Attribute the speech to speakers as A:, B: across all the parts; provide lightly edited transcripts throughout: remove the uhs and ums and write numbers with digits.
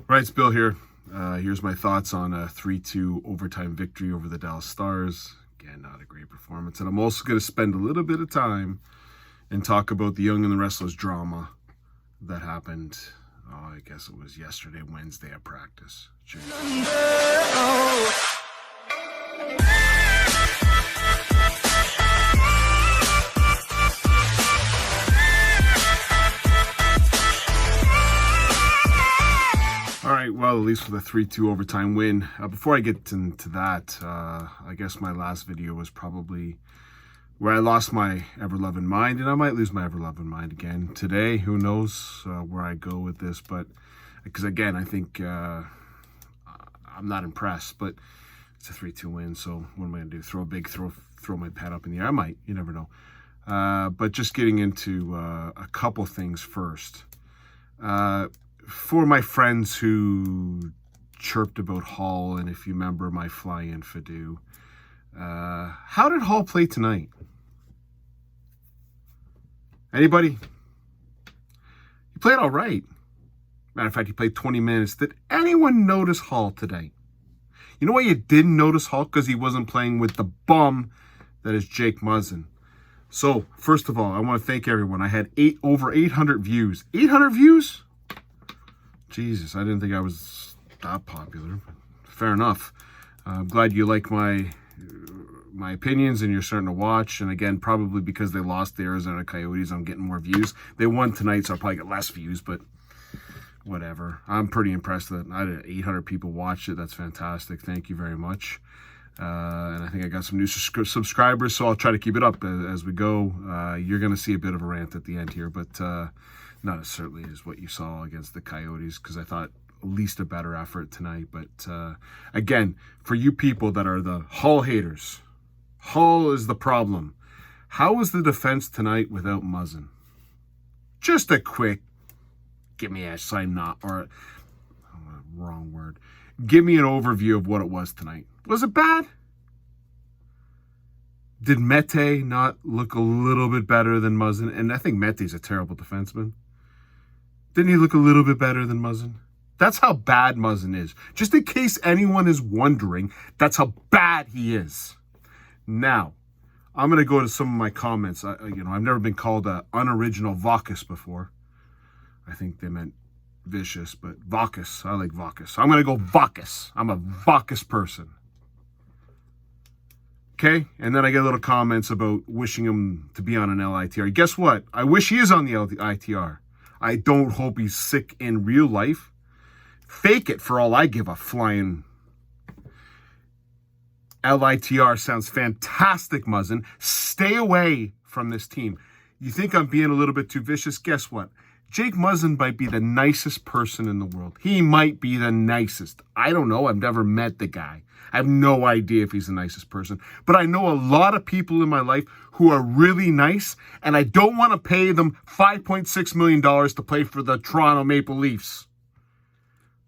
A: Right, it's Bill here. Here's my thoughts on a 3-2 overtime victory over the Dallas Stars. Again, not a great performance. And I'm also going to spend a little bit of time and talk about the Young and the Restless drama that happened, I guess it was yesterday, Wednesday at practice. Cheers. All right, well, at least for the 3-2 overtime win. Before I get into that, I guess my last video was probably where I lost my ever-loving mind, and I might lose my ever-loving mind again today. Who knows where I go with this, but because, again, I think I'm not impressed, but it's a 3-2 win, so what am I going to do? Throw my pad up in the air? I might. You never know. But just getting into a couple things first. For my friends who chirped about Hall, and if you remember my fly-in Fadu, how did Hall play tonight? Anybody? He played all right. Matter of fact, he played 20 minutes. Did anyone notice Hall today? You know why you didn't notice Hall? Because he wasn't playing with the bum that is Jake Muzzin. So, first of all, I want to thank everyone. I had over 800 views. 800 views? Jesus, I didn't think I was that popular. Fair enough. I'm glad you like my opinions and you're starting to watch. And again, probably because they lost the Arizona Coyotes, I'm getting more views. They won tonight, so I'll probably get less views, but whatever. I'm pretty impressed that I had 800 people watched it. That's fantastic. Thank you very much. And I think I got some new subscribers, so I'll try to keep it up as we go. You're going to see a bit of a rant at the end here, but not as certainly as what you saw against the Coyotes, because I thought at least a better effort tonight. But again, for you people that are the Hall haters, Hall is the problem. How was the defense tonight without Muzzin? Just a quick, give me a sign not, or wrong word. Give me an overview of what it was tonight. Was it bad? Did Mete not look a little bit better than Muzzin? And I think Mete's a terrible defenseman. Didn't he look a little bit better than Muzzin? That's how bad Muzzin is. Just in case anyone is wondering, that's how bad he is. Now, I'm going to go to some of my comments. I've never been called an unoriginal Vacus before. I think they meant vicious, but Vacus. I like Vacus. I'm going to go Vacus. I'm a Vacus person. Okay? And then I get little comments about wishing him to be on an LITR. Guess what? I wish he is on the LITR. I don't hope he's sick in real life. Fake it for all I give a flying. LITR sounds fantastic, Muzzin. Stay away from this team. You think I'm being a little bit too vicious? Guess what? Jake Muzzin might be the nicest person in the world. He might be the nicest. I don't know. I've never met the guy. I have no idea if he's the nicest person. But I know a lot of people in my life who are really nice, and I don't want to pay them $5.6 million to play for the Toronto Maple Leafs.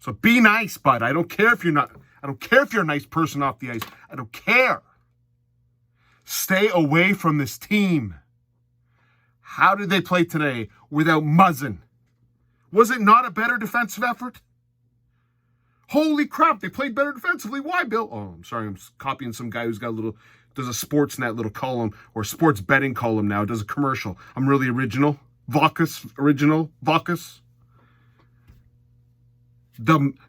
A: So be nice, bud. I don't care if you're not. I don't care if you're a nice person off the ice. I don't care. Stay away from this team. How did they play today without Muzzin? Was it not a better defensive effort? Holy crap, they played better defensively. Why, Bill? Oh, I'm sorry, I'm copying some guy who's got does a Sportsnet little column, or sports betting column now, does a commercial. I'm really original. Vacus.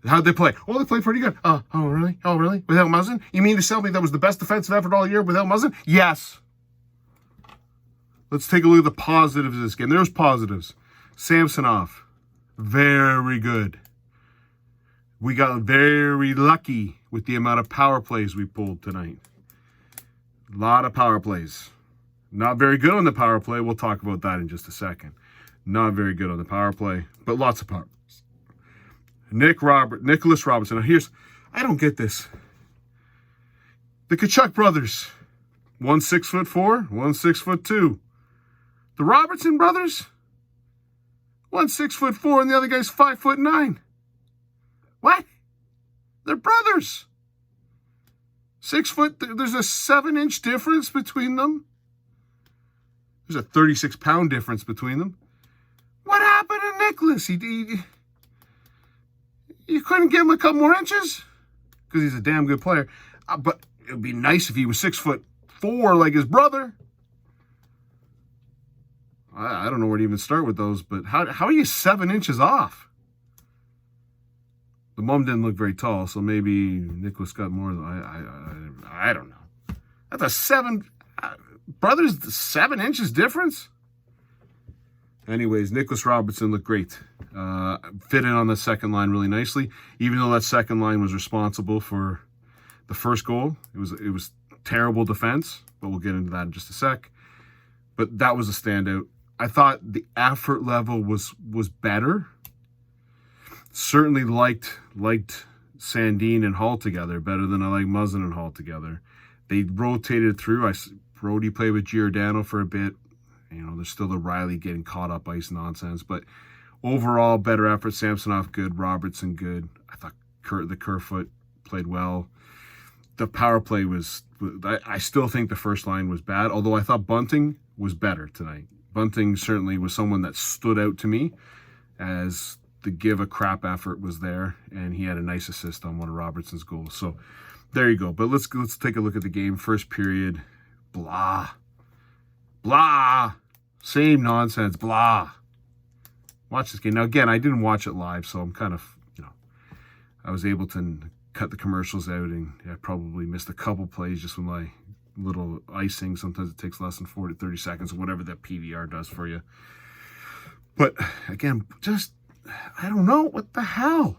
A: How'd they play? Well, they played pretty good. Oh, really? Oh, really? Without Muzzin? You mean to tell me that was the best defensive effort all year without Muzzin? Yes. Let's take a look at the positives of this game. There's positives. Samsonov, very good. We got very lucky with the amount of power plays we pulled tonight. A lot of power plays. Not very good on the power play. We'll talk about that in just a second. Not very good on the power play, but lots of power plays. Nicholas Robertson. Now I don't get this. The Tkachuk brothers. One 6'4", one 6'2". The Robertson brothers. One 6'4", and the other guy's 5'9". What? They're brothers. 6 foot. There's a 7-inch difference between them. There's a 36-pound difference between them. What happened to Nicholas? He You couldn't give him a couple more inches? Because he's a damn good player. But it would be nice if he was 6'4" like his brother. I don't know where to even start with those, but how are you 7 inches off? The mom didn't look very tall, so maybe Nicholas got more. I don't know. That's a 7... brothers, 7 inches difference? Anyways, Nicholas Robertson looked great. Fit in on the second line really nicely, even though that second line was responsible for the first goal. It was terrible defense, but we'll get into that in just a sec. But that was a standout. I thought the effort level was better. Certainly liked Sandin and Hall together better than I like Muzzin and Hall together. They rotated through. Brody played with Giordano for a bit. You know, there's still the Riley getting caught up ice nonsense, but overall, better effort. Samsonov good, Robertson good. I thought the Kerfoot played well. The power play was, I still think the first line was bad, although I thought Bunting was better tonight. Bunting certainly was someone that stood out to me as the give a crap effort was there, and he had a nice assist on one of Robertson's goals. So there you go. But let's take a look at the game. First period, blah. Same nonsense, blah. Watch this game. Now, again, I didn't watch it live, so I'm kind of, I was able to cut the commercials out, and I probably missed a couple plays just with my little icing. Sometimes it takes less than 30 seconds, or whatever that PVR does for you. But, again, just, I don't know. What the hell?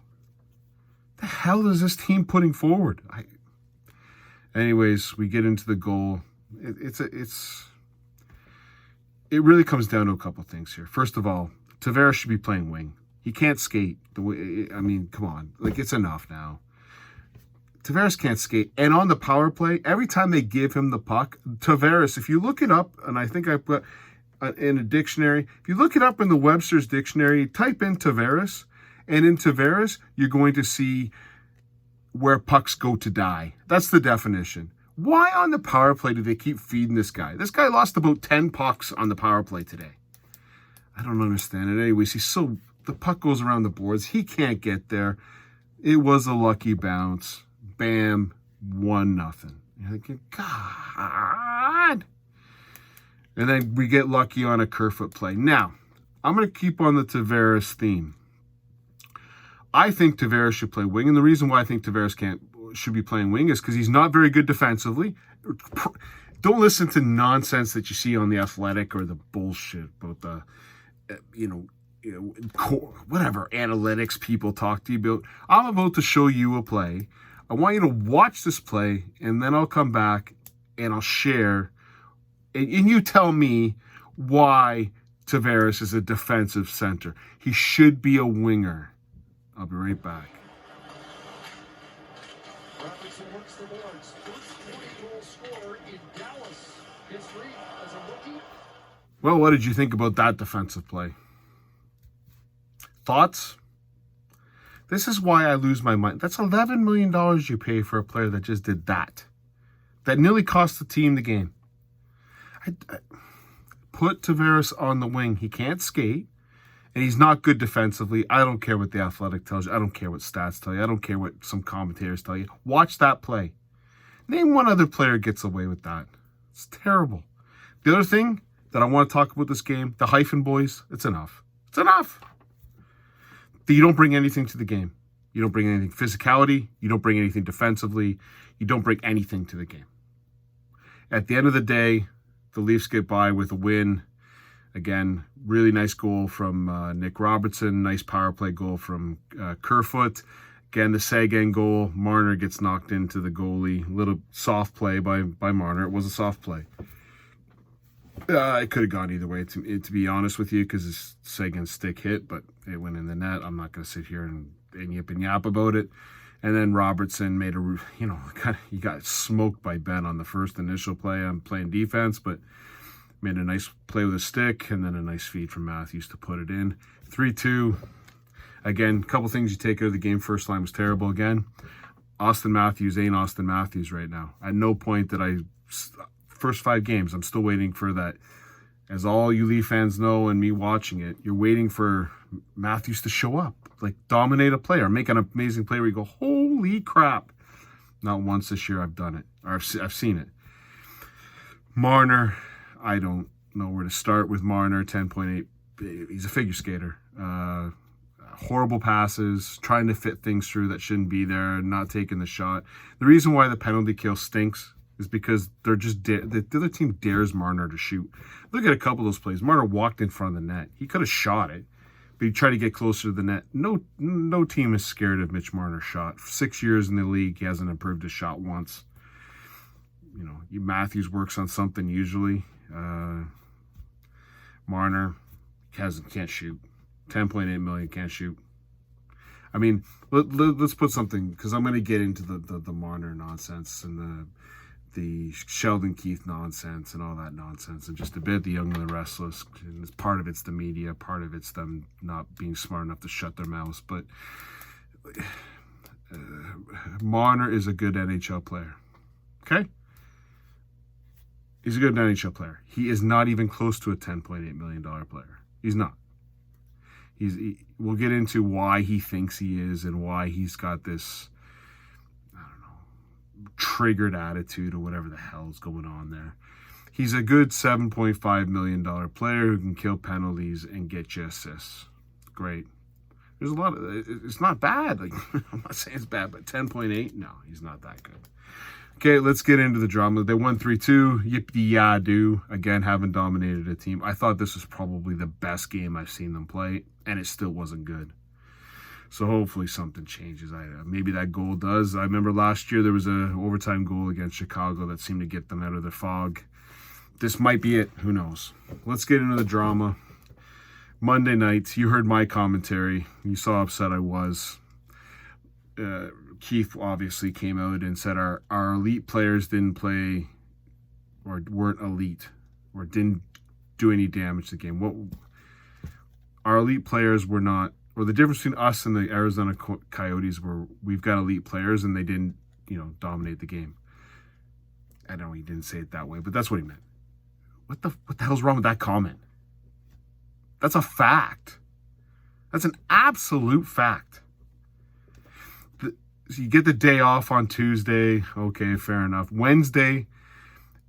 A: The hell is this team putting forward? Anyways, we get into the goal. It really comes down to a couple things here. First of all, Tavares should be playing wing. He can't skate. Come on. It's enough now. Tavares can't skate. And on the power play, every time they give him the puck, Tavares, if you look it up, and I think I put in a dictionary, if you look it up in the Webster's dictionary, type in Tavares, and in Tavares, you're going to see where pucks go to die. That's the definition. Why on the power play do they keep feeding this guy? This guy lost about 10 pucks on the power play today. I don't understand it. Anyways, the puck goes around the boards. He can't get there. It was a lucky bounce. Bam, 1-0. You're thinking, God. And then we get lucky on a Kerfoot play. Now, I'm going to keep on the Tavares theme. I think Tavares should play wing, and the reason why I think Tavares should be playing wing is because he's not very good defensively. Don't listen to nonsense that you see on The Athletic or the bullshit about the, whatever analytics people talk to you about. I'm about to show you a play. I want you to watch this play, and then I'll come back and I'll share, and you tell me why Tavares is a defensive center. He should be a winger. I'll be right back.
B: Robertson works the boards. First 20-goal scorer in Dallas history as a rookie.
A: Well, what did you think about that defensive play? Thoughts? This is why I lose my mind. That's $11 million you pay for a player that just did that. That nearly cost the team the game. I put Tavares on the wing. He can't skate. And he's not good defensively. I don't care what The Athletic tells you. I don't care what stats tell you. I don't care what some commentators tell you. Watch that play. Name one other player gets away with that. It's terrible. The other thing that I want to talk about this game, the hyphen boys, it's enough. It's enough. You don't bring anything to the game. You don't bring anything physicality. You don't bring anything defensively. You don't bring anything to the game. At the end of the day, the Leafs get by with a win. Again, really nice goal from Nick Robertson. Nice power play goal from Kerfoot. Again, the Sagan goal. Marner gets knocked into the goalie. Little soft play by Marner. It was a soft play. It could have gone either way, to be honest with you, because Sagan's stick hit, but it went in the net. I'm not going to sit here and yip and yap about it. And then Robertson made he got smoked by Ben on the first initial play. I'm playing defense, but made a nice play with a stick, and then a nice feed from Matthews to put it in. 3-2. Again, a couple things you take out of the game. First line was terrible again. Austin Matthews ain't Austin Matthews right now. At no point did first 5 games, I'm still waiting for that. As all you Leaf fans know and me watching it, you're waiting for Matthews to show up, like dominate a play or make an amazing play where you go, holy crap. Not once this year I've done it, or I've seen it. Marner, I don't know where to start with Marner. 10.8, he's a figure skater. Horrible passes, trying to fit things through that shouldn't be there, not taking the shot. The reason why the penalty kill stinks is because they're just the other team dares Marner to shoot. Look at a couple of those plays. Marner walked in front of the net. He could have shot it, but he tried to get closer to the net. No team is scared of Mitch Marner's shot. For 6 years in the league, he hasn't improved his shot once. You know, Matthews works on something usually. Marner can't shoot. 10.8 million, can't shoot. I mean, let's put something, because I'm going to get into the Marner nonsense and the Sheldon Keefe nonsense and all that nonsense, and just a bit the Young and the Restless. And part of it's the media, part of it's them not being smart enough to shut their mouths. But Marner is a good NHL player. Okay? He's a good NHL player. He is not even close to a $10.8 million player. He's not. We'll get into why he thinks he is and why he's got this, I don't know, triggered attitude or whatever the hell's going on there. He's a good $7.5 million player who can kill penalties and get you assists. Great. There's a lot of, it's not bad. Like, I'm not saying it's bad, but 10.8, no, he's not that good. Okay, let's get into the drama. They won 3-2. Yippee-yah-doo. Again, haven't dominated a team. I thought this was probably the best game I've seen them play, and it still wasn't good. So hopefully something changes. Maybe that goal does. I remember last year there was an overtime goal against Chicago that seemed to get them out of their fog. This might be it. Who knows? Let's get into the drama. Monday night, you heard my commentary. You saw how upset I was. Keith obviously came out and said our elite players didn't play or weren't elite or didn't do any damage to the game. What our elite players were not, or the difference between us and the Arizona Coyotes were, we've got elite players and they didn't, dominate the game. I know he didn't say it that way, but that's what he meant. What the hell's wrong with that comment? That's a fact. That's an absolute fact. So you get the day off on Tuesday. Okay, fair enough. Wednesday,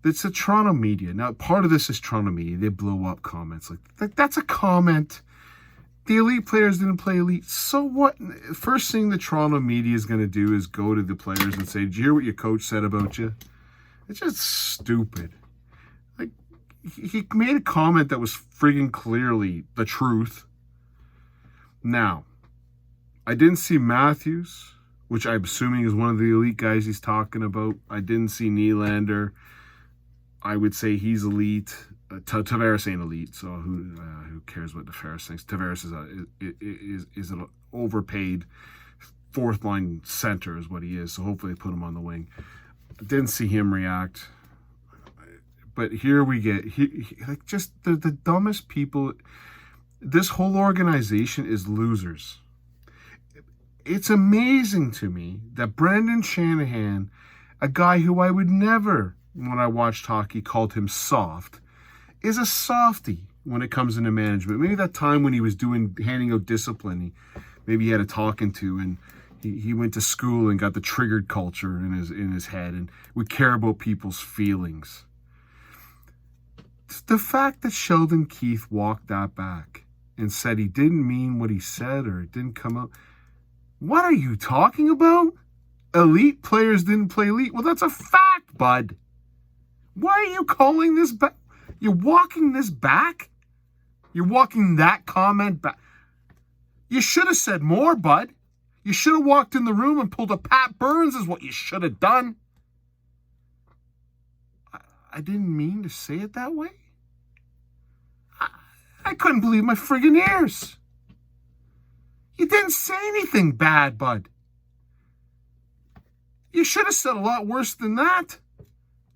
A: it's the Toronto media. Now, part of this is Toronto media. They blow up comments. Like that's a comment. The elite players didn't play elite. So what? First thing the Toronto media is going to do is go to the players and say, did you hear what your coach said about you? It's just stupid. Like, he made a comment that was friggin' clearly the truth. Now, I didn't see Matthews, which I'm assuming is one of the elite guys he's talking about. I didn't see Nylander. I would say he's elite. Tavares ain't elite, so who cares what Tavares thinks? Tavares is an overpaid fourth line center is what he is, so hopefully they put him on the wing. I didn't see him react. But here we get, like, just the dumbest people. This whole organization is losers. It's amazing to me that Brendan Shanahan, a guy who I would never, when I watched hockey, called him soft, is a softie when it comes into management. Maybe that time when he was handing out discipline, maybe he had a talking to, and he went to school and got the triggered culture in his head and would care about people's feelings. The fact that Sheldon Keefe walked that back and said he didn't mean what he said or it didn't come out. What are you talking about? Elite players didn't play elite. Well, that's a fact, bud. Why are you calling this back? You're walking this back? You're walking that comment back? You should have said more, bud. You should have walked in the room and pulled a Pat Burns is what you should have done. I didn't mean to say it that way. I couldn't believe my friggin' ears. You didn't say anything bad, bud. You should have said a lot worse than that.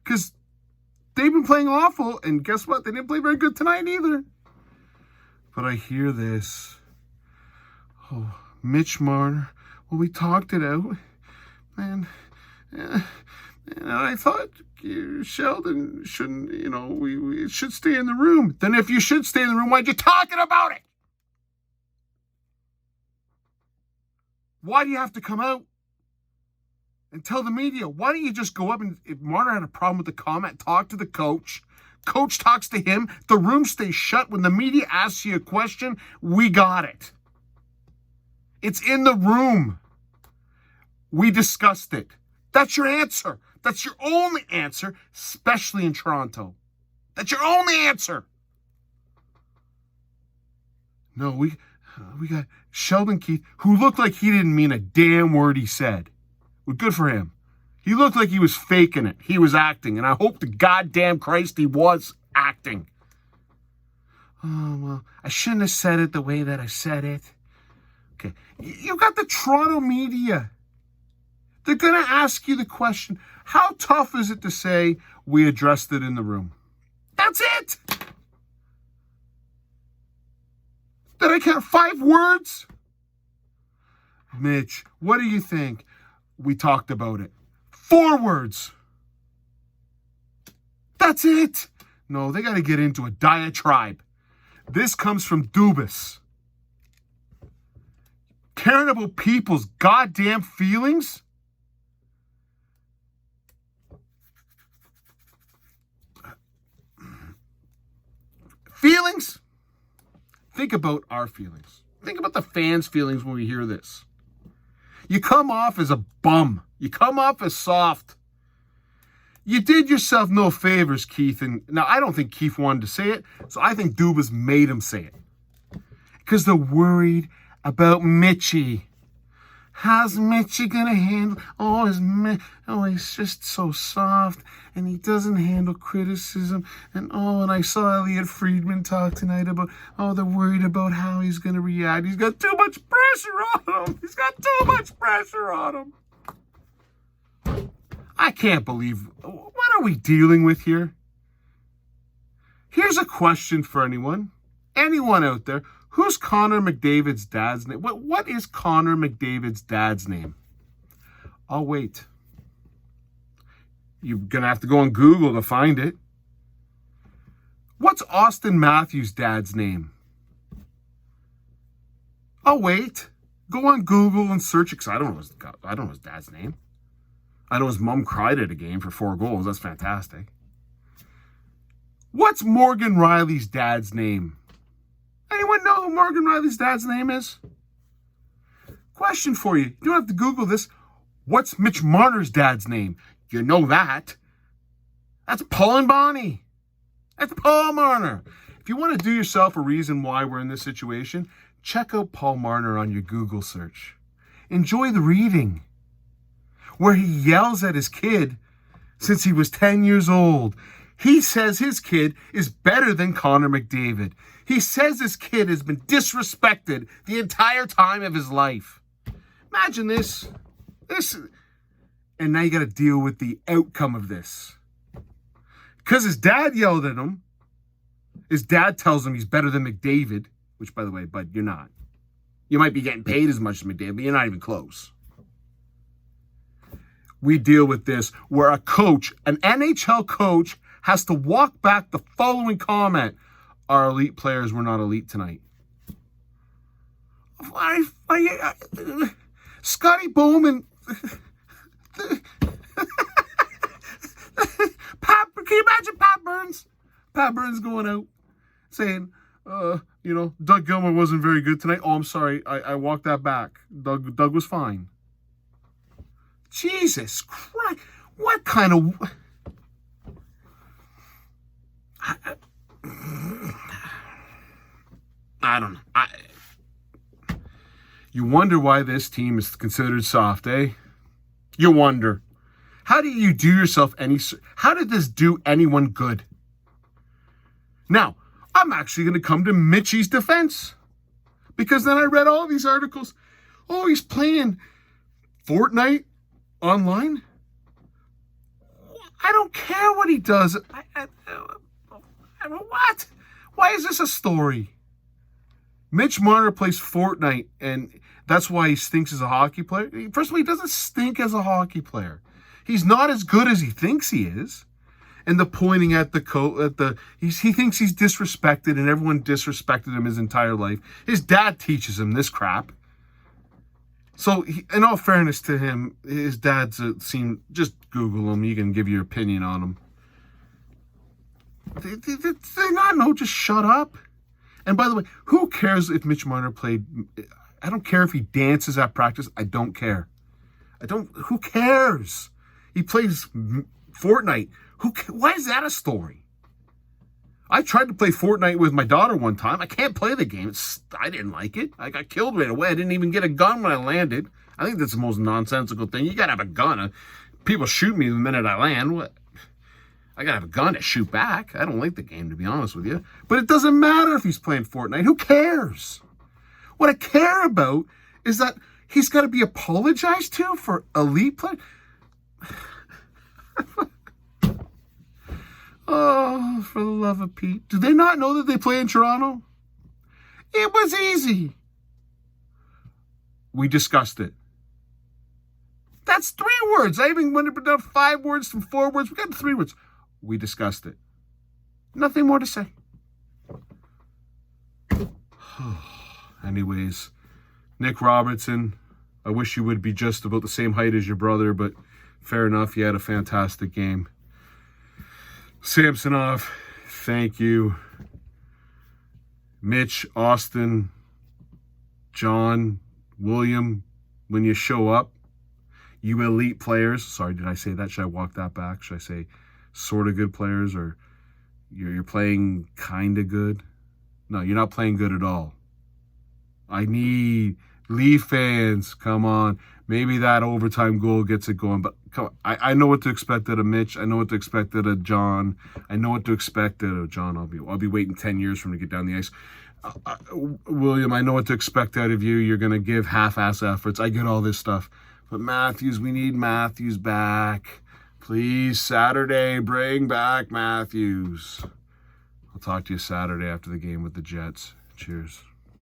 A: Because they've been playing awful, and guess what? They didn't play very good tonight either. But I hear this. Oh, Mitch Marner. Well, we talked it out. And I thought Sheldon shouldn't, we should stay in the room. Then if you should stay in the room, why'd you talking about it? Why do you have to come out and tell the media? Why don't you just go up and, if Marner had a problem with the comment, talk to the coach. Coach talks to him. The room stays shut. When the media asks you a question, we got it. It's in the room. We discussed it. That's your answer. That's your only answer, especially in Toronto. That's your only answer. No, we got Sheldon Keefe, who looked like he didn't mean a damn word he said. Well, good for him. He looked like he was faking it. He was acting, and I hope to goddamn Christ he was acting. Oh, well, I shouldn't have said it the way that I said it. Okay, you got the Toronto media. They're going to ask you the question, how tough is it to say we addressed it in the room? That's it. Did I count 5 words? Mitch, what do you think? We talked about it. 4 words. That's it. No, they got to get into a diatribe. This comes from Dubas. Caring about people's goddamn feelings? Feelings? Think about our feelings. Think about the fans' feelings when we hear this. You come off as a bum. You come off as soft. You did yourself no favors, Keith. And now, I don't think Keith wanted to say it, so I think Dubas made him say it. Because they're worried about Mitchie. How's Mitchie going to handle... he's just so soft, and he doesn't handle criticism. And I saw Elliot Friedman talk tonight about, they're worried about how he's going to react. He's got too much pressure on him. He's got too much pressure on him. I can't believe... What are we dealing with here? Here's a question for anyone out there. Who's Connor McDavid's dad's name? What is Connor McDavid's dad's name? I'll wait. You're going to have to go on Google to find it. What's Austin Matthews' dad's name? I'll wait. Go on Google and search it, because I don't know his dad's name. I know his mom cried at a game for 4 goals. That's fantastic. What's Morgan Riley's dad's name? Anyone know who Morgan Riley's dad's name is? Question for you. You don't have to Google this. What's Mitch Marner's dad's name? You know that. That's Paul and Bonnie. That's Paul Marner. If you want to do yourself a reason why we're in this situation, check out Paul Marner on your Google search. Enjoy the reading, where he yells at his kid since he was 10 years old. He says his kid is better than Connor McDavid. He says his kid has been disrespected the entire time of his life. Imagine this. And now you got to deal with the outcome of this. Because his dad yelled at him. His dad tells him he's better than McDavid, which, by the way, bud, you're not. You might be getting paid as much as McDavid, but you're not even close. We deal with this where a coach, an NHL coach, has to walk back the following comment. Our elite players were not elite tonight. Scotty Bowman. Can you imagine Pat Burns? Pat Burns going out saying, Doug Gilmour wasn't very good tonight. Oh, I'm sorry. I walked that back. Doug was fine. Jesus Christ. What kind of... I don't know. You wonder why this team is considered soft, eh? You wonder. How do you do yourself how did this do anyone good? Now, I'm actually going to come to Mitchie's defense. Because then I read all these articles. Oh, he's playing Fortnite online? I don't care what he does. What? Why is this a story? Mitch Marner plays Fortnite, and that's why he stinks as a hockey player. First of all, he doesn't stink as a hockey player. He's not as good as he thinks he is. And the pointing at he thinks he's disrespected, and everyone disrespected him his entire life. His dad teaches him this crap. So, in all fairness to him, his dad's seemed, just Google him. You can give your opinion on him. They not know, just shut up. And by the way, who cares if Mitch Marner played? I don't care if he dances at practice. I don't care. Who cares? He plays Fortnite. Why is that a story? I tried to play Fortnite with my daughter one time. I can't play the game. I didn't like it. I got killed right away. I didn't even get a gun when I landed. I think that's the most nonsensical thing. You got to have a gun. People shoot me the minute I land. What? I got to have a gun to shoot back. I don't like the game, to be honest with you. But it doesn't matter if he's playing Fortnite. Who cares? What I care about is that he's got to be apologized to for elite play. Oh, for the love of Pete. Do they not know that they play in Toronto? It was easy. We discussed it. That's 3 words. I even went up 5 words from 4 words. We got 3 words. We discussed it. Nothing more to say. Anyways, Nick Robertson, I wish you would be just about the same height as your brother, but fair enough. You had a fantastic game. Samsonov, thank you. Mitch, Austin, John, William, when you show up, you elite players. Sorry, did I say that? Should I walk that back? Should I say sort of good players, or you're playing kind of good? No, you're not playing good at all. I need Leaf fans. Come on. Maybe that overtime goal gets it going. But come on. I know what to expect out of Mitch. I know what to expect out of John. I know what to expect out of John. I'll be waiting 10 years for him to get down the ice. William, I know what to expect out of you. You're going to give half-ass efforts. I get all this stuff. But Matthews, we need Matthews back. Please, Saturday, bring back Matthews. I'll talk to you Saturday after the game with the Jets. Cheers.